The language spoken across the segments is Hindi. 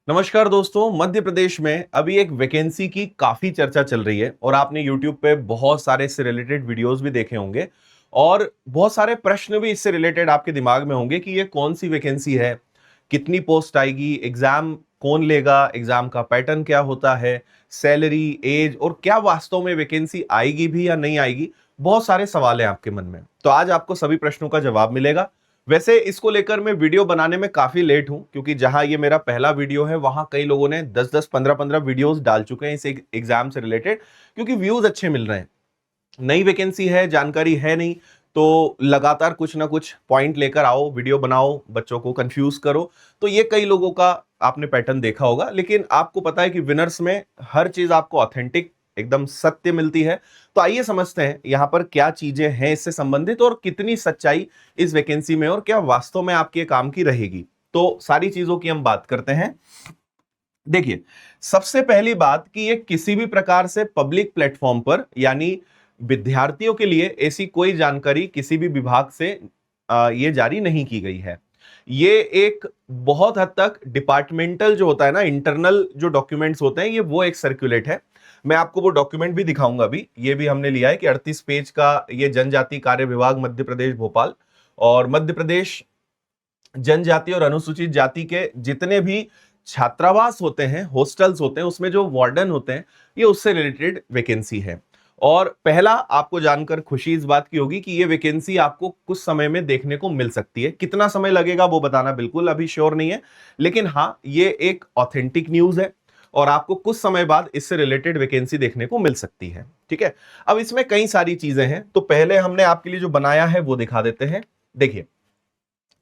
नमस्कार दोस्तों। मध्य प्रदेश में अभी एक वैकेंसी की काफी चर्चा चल रही है और आपने YouTube पे बहुत सारे इससे रिलेटेड वीडियोस भी देखे होंगे और बहुत सारे प्रश्न भी इससे रिलेटेड आपके दिमाग में होंगे कि ये कौन सी वैकेंसी है, कितनी पोस्ट आएगी, एग्जाम कौन लेगा, एग्जाम का पैटर्न क्या होता है, सैलरी, एज और क्या वास्तव में वैकेंसी आएगी भी या नहीं आएगी। बहुत सारे सवाल हैं आपके मन में, तो आज आपको सभी प्रश्नों का जवाब मिलेगा। वैसे इसको लेकर मैं वीडियो बनाने में काफी लेट हूं क्योंकि जहां ये मेरा पहला वीडियो है वहां कई लोगों ने 10-10, 15-15 वीडियोस डाल चुके हैं इस एग्जाम से रिलेटेड, क्योंकि व्यूज अच्छे मिल रहे हैं। नई वैकेंसी है, जानकारी है नहीं, तो लगातार कुछ ना कुछ पॉइंट लेकर आओ, वीडियो बनाओ, बच्चों को कंफ्यूज करो। तो ये कई लोगों का आपने पैटर्न देखा होगा, लेकिन आपको पता है कि विनर्स में हर चीज आपको ऑथेंटिक एकदम सत्य मिलती है। तो आइए समझते हैं यहां पर क्या चीजें हैं इससे संबंधित और कितनी सच्चाई इस वैकेंसी में और क्या वास्तव में आपके काम की रहेगी। तो सारी चीजों की हम बात करते हैं। देखिए, सबसे पहली बात कि ये किसी भी प्रकार से पब्लिक प्लेटफॉर्म पर यानी विद्यार्थियों के लिए ऐसी कोई जानकारी किसी भी विभाग से ये जारी नहीं की गई है। ये एक बहुत हद तक डिपार्टमेंटल जो होता है ना, इंटरनल जो डॉक्यूमेंट्स होते हैं, ये वो एक सर्कुलेट है। मैं आपको वो डॉक्यूमेंट भी दिखाऊंगा अभी। ये भी हमने लिया है कि 38 पेज का ये जनजाति कार्य विभाग मध्य प्रदेश भोपाल और मध्य प्रदेश जनजाति और अनुसूचित जाति के जितने भी छात्रावास होते हैं, हॉस्टल्स होते हैं, उसमें जो वार्डन होते हैं, ये उससे रिलेटेड वैकेंसी है। और पहला आपको जानकर खुशी इस बात की होगी कि ये वैकेंसी आपको कुछ समय में देखने को मिल सकती है। कितना समय लगेगा वो बताना बिल्कुल अभी श्योर नहीं है, लेकिन हाँ, ये एक ऑथेंटिक न्यूज है और आपको कुछ समय बाद इससे रिलेटेड वैकेंसी देखने को मिल सकती है। ठीक है, अब इसमें कई सारी चीजें हैं, तो पहले हमने आपके लिए जो बनाया है वो दिखा देते हैं। देखिए,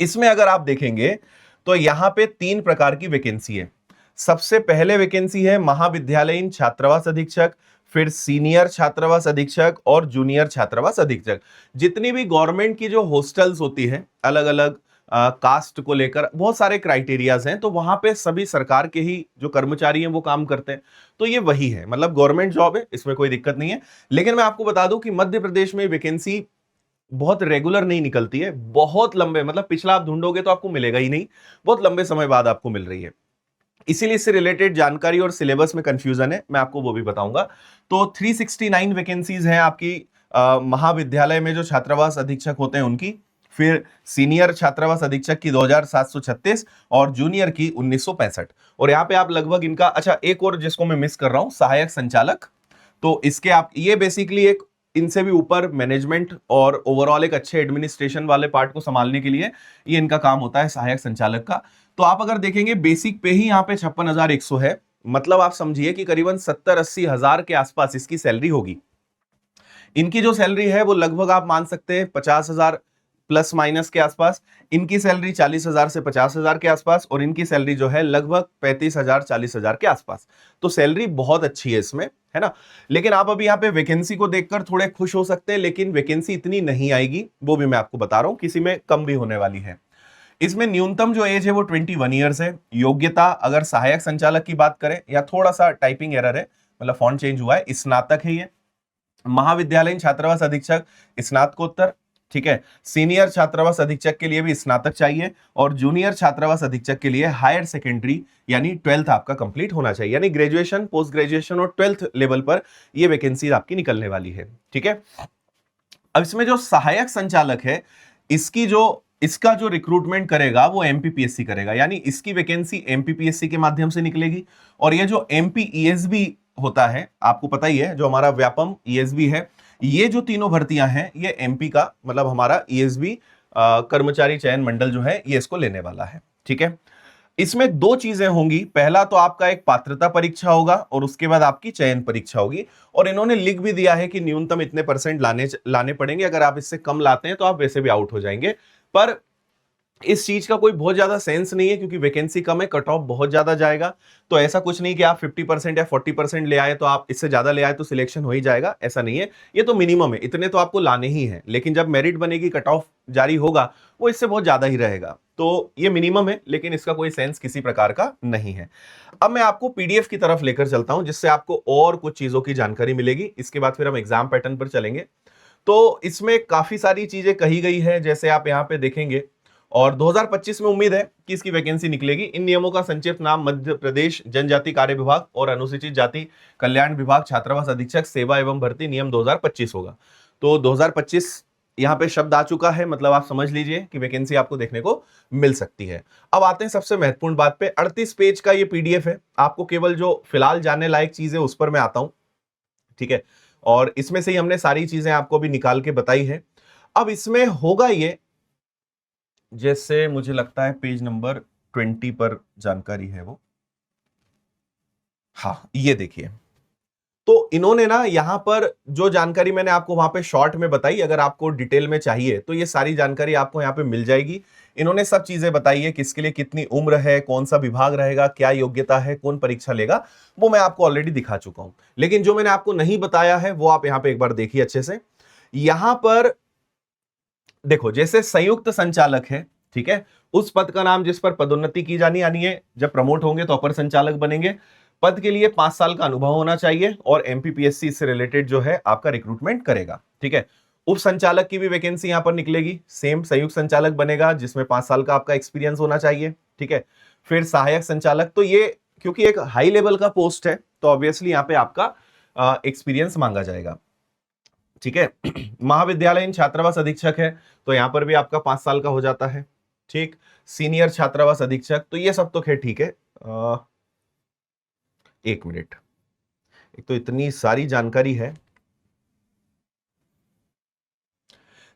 इसमें अगर आप देखेंगे तो यहां पे 3 प्रकार की वैकेंसी है। सबसे पहले वैकेंसी है महाविद्यालयीन छात्रावास अधीक्षक, फिर सीनियर छात्रावास अधीक्षक और जूनियर छात्रावास अधीक्षक। जितनी भी गवर्नमेंट की जो हॉस्टल्स होती है, अलग अलग कास्ट को लेकर बहुत सारे क्राइटेरियाज हैं, तो वहां पे सभी सरकार के ही जो कर्मचारी हैं वो काम करते हैं। तो ये वही है, मतलब गवर्नमेंट जॉब है, इसमें कोई दिक्कत नहीं है। लेकिन मैं आपको बता दूं कि मध्य प्रदेश में वैकेंसी बहुत रेगुलर नहीं निकलती है, बहुत लंबे, मतलब पिछला आप ढूंढोगे तो आपको मिलेगा ही नहीं, बहुत लंबे समय बाद आपको मिल रही है। इसीलिए इससे रिलेटेड जानकारी और सिलेबस में कंफ्यूजन है, मैं आपको वो भी बताऊंगा। तो 369 वैकेंसीज हैं आपकी महाविद्यालय में जो छात्रावास अधीक्षक होते हैं उनकी, फिर सीनियर छात्रावास अधीक्षक की 2736 और जूनियर की 1965। और यहाँ पे आप लगभग इनका, अच्छा एक और जिसको मैं मिस कर रहा हूं, सहायक संचालक। तो इसके आप ये बेसिकली एक इनसे भी ऊपर मैनेजमेंट और ओवरऑल एक अच्छे एडमिनिस्ट्रेशन वाले पार्ट को संभालने के लिए ये इनका काम होता है, सहायक संचालक का। तो आप अगर देखेंगे बेसिक पे ही यहाँ पे 56,100 है, मतलब आप समझिए कि करीबन 70-80 हजार के आसपास इसकी सैलरी होगी। इनकी जो सैलरी है वो लगभग आप मान सकते हैं 50,000 प्लस माइनस के आसपास। इनकी सैलरी 40,000 से 50,000 के आसपास और इनकी सैलरी जो है लगभग 35,000 40,000 के आसपास। तो सैलरी बहुत अच्छी है इसमें, है ना। लेकिन आप अभी यहाँ पे वैकेंसी को देखकर थोड़े खुश हो सकते हैं, लेकिन वैकेंसी इतनी नहीं आएगी, वो भी मैं आपको बता रहा हूं, किसी में कम भी होने वाली है। इसमें न्यूनतम जो एज है वो 21 ईयर्स है। योग्यता अगर सहायक संचालक की बात करें, या थोड़ा सा टाइपिंग एरर है, मतलब फॉन्ट चेंज हुआ है, स्नातक है ये। महाविद्यालयीन छात्रावास अधीक्षक स्नातकोत्तर, ठीक है। सीनियर छात्रावास अधीक्षक के लिए भी स्नातक चाहिए और जूनियर छात्रावास अधीक्षक के लिए हायर सेकेंडरी यानी 12th आपका कंप्लीट होना चाहिए, यानी ग्रेजुएशन, पोस्ट ग्रेजुएशन और 12th लेवल पर ये वैकेंसी आपकी निकलने वाली है। ठीक है, अब इसमें जो सहायक संचालक है, इसका जो रिक्रूटमेंट करेगा वो एमपीपीएससी करेगा, यानी इसकी वैकेंसी एमपीपीएससी के माध्यम से निकलेगी। और ये जो एमपीईएसबी होता है, आपको पता ही है, जो हमारा व्यापम ईएसबी है, ये जो तीनों भर्तियां हैं ये एमपी का, मतलब हमारा ईएसबी कर्मचारी चयन मंडल जो है ये इसको लेने वाला है। ठीक है, इसमें 2 चीजें होंगी। पहला तो आपका एक पात्रता परीक्षा होगा और उसके बाद आपकी चयन परीक्षा होगी। और इन्होंने लिख भी दिया है कि न्यूनतम इतने परसेंट लाने पड़ेंगे, अगर आप इससे कम लाते हैं तो आप वैसे भी आउट हो जाएंगे। पर इस चीज का कोई बहुत ज्यादा सेंस नहीं है, क्योंकि वैकेंसी कम है, कट ऑफ बहुत ज्यादा जाएगा। तो ऐसा कुछ नहीं कि आप 50% या 40% ले आए तो आप इससे ज्यादा ले आए तो सिलेक्शन हो ही जाएगा, ऐसा नहीं है। ये तो मिनिमम है, इतने तो आपको लाने ही है, लेकिन जब मेरिट बनेगी, कट ऑफ जारी होगा, वो इससे बहुत ज्यादा ही रहेगा। तो ये मिनिमम है, लेकिन इसका कोई सेंस किसी प्रकार का नहीं है। अब मैं आपको पीडीएफ की तरफ लेकर चलता हूं, जिससे आपको और कुछ चीजों की जानकारी मिलेगी। इसके बाद फिर हम एग्जाम पैटर्न पर चलेंगे। तो इसमें काफी सारी चीजें कही गई है, जैसे आप यहाँ पे देखेंगे। और 2025 में उम्मीद है कि इसकी वैकेंसी निकलेगी। इन नियमों का संक्षिप्त नाम मध्य प्रदेश जनजाति कार्य विभाग और अनुसूचित जाति कल्याण विभाग छात्रावास अधीक्षक सेवा एवं भर्ती नियम 2025 होगा। तो 2025 यहां पे शब्द आ चुका है, मतलब आप समझ लीजिए कि वैकेंसी आपको देखने को मिल सकती है। अब आते हैं सबसे महत्वपूर्ण बात पे। 38 पेज का ये पीडीएफ है, आपको केवल जो फिलहाल जानने लायक चीजें उस पर मैं आता हूं, ठीक है। और इसमें से ही हमने सारी चीजें आपको भी निकाल के बताई है। अब इसमें होगा ये, जैसे मुझे लगता है पेज नंबर 20 पर जानकारी है वो, हाँ ये देखिए। तो इन्होंने ना यहां पर जो जानकारी मैंने आपको वहां पे शॉर्ट में बताई, अगर आपको डिटेल में चाहिए तो ये सारी जानकारी आपको यहां पे मिल जाएगी। इन्होंने सब चीजें बताई है, किसके लिए कितनी उम्र है, कौन सा विभाग रहेगा, क्या योग्यता है, कौन परीक्षा लेगा, वो मैं आपको ऑलरेडी दिखा चुका हूं। लेकिन जो मैंने आपको नहीं बताया है वो आप यहां पे एक बार देखिए अच्छे से। यहां पर देखो, जैसे संयुक्त संचालक है, ठीक है, उस पद का नाम जिस पर पदोन्नति की जानी आनी है, जब प्रमोट होंगे तो अपर संचालक बनेंगे। पद के लिए 5 साल का अनुभव होना चाहिए और एमपीपीएससी से रिलेटेड जो है आपका रिक्रूटमेंट करेगा, ठीक है। उप संचालक की भी वैकेंसी यहां पर निकलेगी, सेम संयुक्त संचालक बनेगा जिसमें 5 साल का आपका एक्सपीरियंस होना चाहिए, ठीक है। फिर सहायक संचालक, तो ये क्योंकि एक हाई लेवल का पोस्ट है तो ऑब्वियसली यहां पे आपका एक्सपीरियंस मांगा जाएगा, ठीक है। महाविद्यालयीन छात्रावास अधीक्षक है तो यहां पर भी आपका 5 साल का हो जाता है, ठीक। सीनियर छात्रावास अधीक्षक, तो ये सब तो खैर ठीक है। एक मिनट, एक तो इतनी सारी जानकारी है।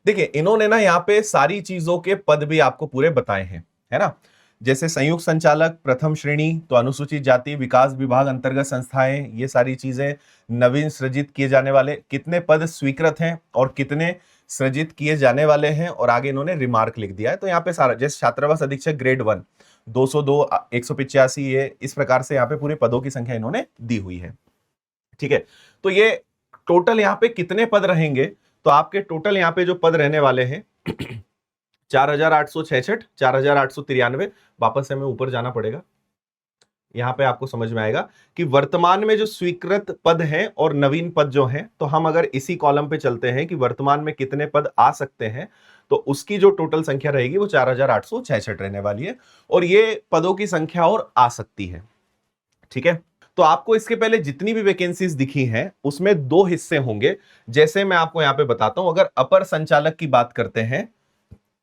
देखिए इन्होंने ना यहाँ पे सारी चीजों के पद भी आपको पूरे बताए हैं, है ना। जैसे संयुक्त संचालक प्रथम श्रेणी, तो अनुसूचित जाति विकास विभाग अंतर्गत संस्थाएं, ये सारी चीजें। नवीन सृजित किए जाने वाले, कितने पद स्वीकृत हैं और कितने सृजित किए जाने वाले हैं, और आगे इन्होंने रिमार्क लिख दिया है। तो यहाँ पे सारा, जैसे छात्रावास अधीक्षक ग्रेड 1 202 185, ये इस प्रकार से यहाँ पे पूरे पदों की संख्या इन्होंने दी हुई है, ठीक है। तो ये टोटल यहाँ पे कितने पद रहेंगे, तो आपके टोटल यहाँ पे जो पद रहने वाले हैं 4866, 4893। वापस से हमें ऊपर जाना पड़ेगा, यहां पे आपको समझ में आएगा कि वर्तमान में जो स्वीकृत पद हैं और नवीन पद जो हैं, तो हम अगर इसी कॉलम पे चलते हैं कि वर्तमान में कितने पद आ सकते हैं, तो उसकी जो टोटल संख्या रहेगी वो 4866 रहने वाली है, और ये पदों की संख्या और आ सकती है, ठीक है। तो आपको इसके पहले जितनी भी वैकेंसीज दिखी हैं उसमें 2 हिस्से होंगे। जैसे मैं आपको यहां पे बताता हूं, अगर अपर संचालक की बात करते हैं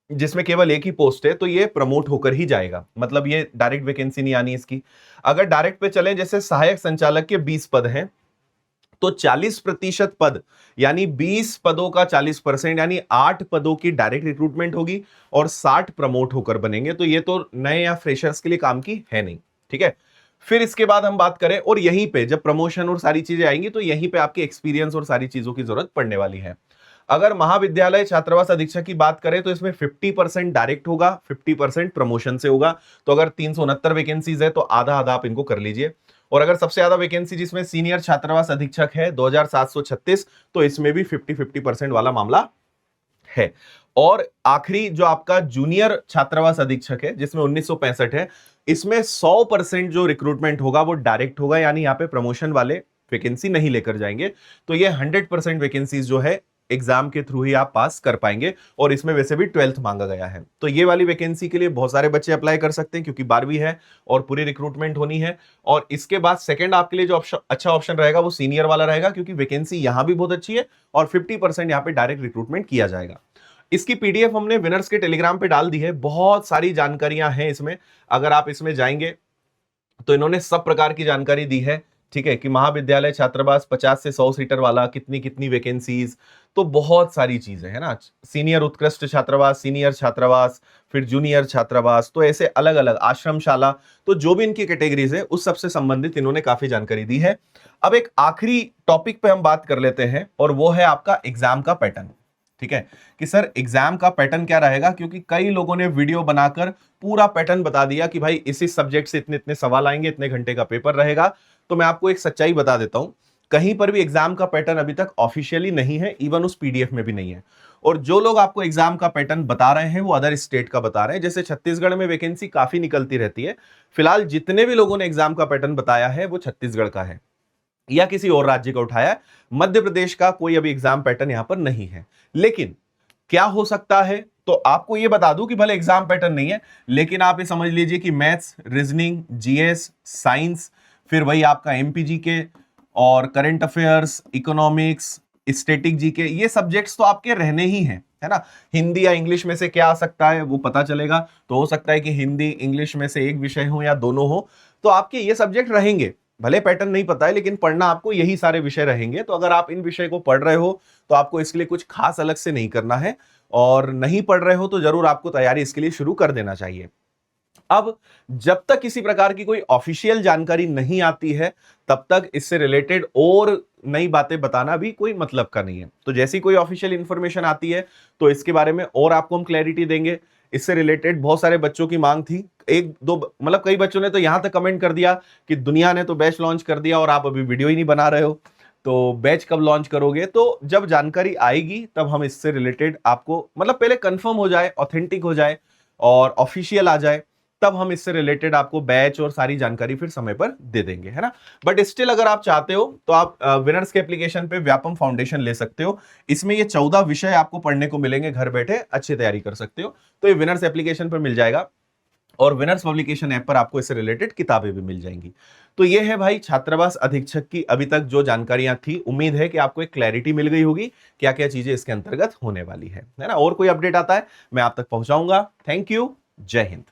जिसमें केवल एक ही पोस्ट है, तो ये प्रमोट होकर ही जाएगा, मतलब ये डायरेक्ट वैकेंसी नहीं आनी इसकी। अगर डायरेक्ट पे चले, जैसे सहायक संचालक के 20 पद हैं, तो 40% पद यानी 20 पदों का 40% यानी 8 पदों की डायरेक्ट रिक्रूटमेंट होगी और 60 प्रमोट होकर बनेंगे। तो ये तो नए या फ्रेशर्स के लिए काम की है नहीं, ठीक है। फिर इसके बाद हम बात करें, और यहीं पे जब प्रमोशन और सारी चीजें आएंगी तो यहीं पे आपके एक्सपीरियंस और सारी चीजों की जरूरत पड़ने वाली है। अगर महाविद्यालय छात्रावास अधीक्षक की बात करें तो इसमें 50% डायरेक्ट होगा, 50% प्रमोशन से होगा। तो अगर 369 वैकेंसीज है तो आधा आधा आप इनको कर लीजिए। और अगर सबसे ज्यादा वैकेंसी जिसमें सीनियर छात्रावास अधीक्षक है 2736, तो इसमें भी 50-50% वाला मामला है। और आखिरी जो आपका जूनियर छात्रावास अधीक्षक है जिसमें 1965 है, इसमें 100% जो रिक्रूटमेंट होगा वो डायरेक्ट होगा, यानी यहाँ पे प्रमोशन वाले वैकेंसी नहीं लेकर जाएंगे। तो ये 100% वैकेंसीज जो है एग्जाम के थ्रू ही आप पास कर पाएंगे, और इसमें वैसे भी 12th मांगा गया है। तो ये वाली वैकेंसी के लिए बहुत सारे बच्चे अप्लाई कर सकते हैं क्योंकि 12वीं है और पूरी रिक्रूटमेंट होनी है। और इसके बाद सेकंड आपके लिए जो अच्छा ऑप्शन रहेगा वो सीनियर वाला रहेगा, क्योंकि वैकेंसी यहां भी बहुत अच्छी है और 50% यहां पे डायरेक्ट रिक्रूटमेंट किया जाएगा। इसकी पीडीएफ हमने विनर्स के टेलीग्राम पे डाल दी है, बहुत सारी जानकारियां हैं इसमें। अगर आप इसमें जाएंगे तो इन्होंने सब प्रकार की जानकारी दी है, ठीक है, कि महाविद्यालय छात्रावास 50 से 100 सीटर वाला कितनी कितनी वैकेंसीज, तो बहुत सारी चीजें है ना। सीनियर उत्कृष्ट छात्रावास, सीनियर छात्रावास, फिर जूनियर छात्रावास, तो ऐसे अलग अलग आश्रमशाला, तो जो भी इनकी कैटेगरीज है उस सबसे संबंधित इन्होंने काफी जानकारी दी है। अब एक आखिरी टॉपिक पे हम बात कर लेते हैं, और वो है आपका एग्जाम का पैटर्न, ठीक है, कि सर एग्जाम का पैटर्न क्या रहेगा, क्योंकि कई लोगों ने वीडियो बनाकर पूरा पैटर्न बता दिया कि भाई इसी सब्जेक्ट से इतने इतने सवाल आएंगे, इतने घंटे का पेपर रहेगा। तो मैं आपको एक सच्चाई बता देता हूं, कहीं पर भी एग्जाम का पैटर्न अभी तक ऑफिशियली नहीं है, इवन उस पीडीएफ में भी नहीं है। और जो लोग आपको एग्जाम का पैटर्न बता रहे हैं वो अदर स्टेट का बता रहे हैं। जैसे छत्तीसगढ़ में वैकेंसी काफी निकलती रहती है, फिलहाल जितने भी लोगों ने एग्जाम का पैटर्न बताया है वो छत्तीसगढ़ का है या किसी और राज्य का उठाया है। मध्य प्रदेश का कोई अभी एग्जाम पैटर्न यहां पर नहीं है। लेकिन क्या हो सकता है तो आपको ये बता दूं कि भले एग्जाम पैटर्न नहीं है, लेकिन आप ये समझ लीजिए कि मैथ्स, रीजनिंग, जीएस, साइंस, फिर वही आपका एमपीजी के और current affairs, economics, static GK, ये सब्जेक्ट्स तो आपके रहने ही हैं, है ना। हिंदी या इंग्लिश में से क्या आ सकता है वो पता चलेगा, तो हो सकता है कि हिंदी इंग्लिश में से एक विषय हो या दोनों हो, तो आपके ये सब्जेक्ट रहेंगे। भले पैटर्न नहीं पता है, लेकिन पढ़ना आपको यही सारे विषय रहेंगे। तो अगर आप इन विषय को पढ़ रहे हो तो आपको इसके लिए कुछ खास अलग से नहीं करना है, और नहीं पढ़ रहे हो तो जरूर आपको तैयारी इसके लिए शुरू कर देना चाहिए। अब जब तक किसी प्रकार की कोई ऑफिशियल जानकारी नहीं आती है, तब तक इससे रिलेटेड और नई बातें बताना भी कोई मतलब का नहीं है। तो जैसी कोई ऑफिशियल इंफॉर्मेशन आती है तो इसके बारे में और आपको हम क्लैरिटी देंगे। इससे रिलेटेड बहुत सारे बच्चों की मांग थी, एक दो मतलब कई बच्चों ने तो यहां तक कमेंट कर दिया कि दुनिया ने तो बैच लॉन्च कर दिया और आप अभी वीडियो ही नहीं बना रहे हो, तो बैच कब लॉन्च करोगे। तो जब जानकारी आएगी तब हम इससे रिलेटेड आपको, मतलब पहले कंफर्म हो जाए, ऑथेंटिक हो जाए और ऑफिशियल आ जाए, तब हम इससे रिलेटेड आपको बैच और सारी जानकारी फिर समय पर दे देंगे, है ना। बट स्टिल अगर आप चाहते हो तो आप विनर्स के एप्लीकेशन पे व्यापम फाउंडेशन ले सकते हो। इसमें ये 14 विषय आपको पढ़ने को मिलेंगे, घर बैठे अच्छी तैयारी कर सकते हो। तो ये विनर्स एप्लीकेशन पर मिल जाएगा और विनर्स पब्लिकेशन ऐप पर आपको इससे रिलेटेड किताबें भी मिल जाएंगी। तो ये है भाई छात्रावास अधीक्षक की अभी तक जो जानकारियां थी। उम्मीद है कि आपको एक क्लैरिटी मिल गई होगी क्या क्या चीजें इसके अंतर्गत होने वाली है ना। और कोई अपडेट आता है मैं आप तक पहुंचाऊंगा। थैंक यू, जय हिंद।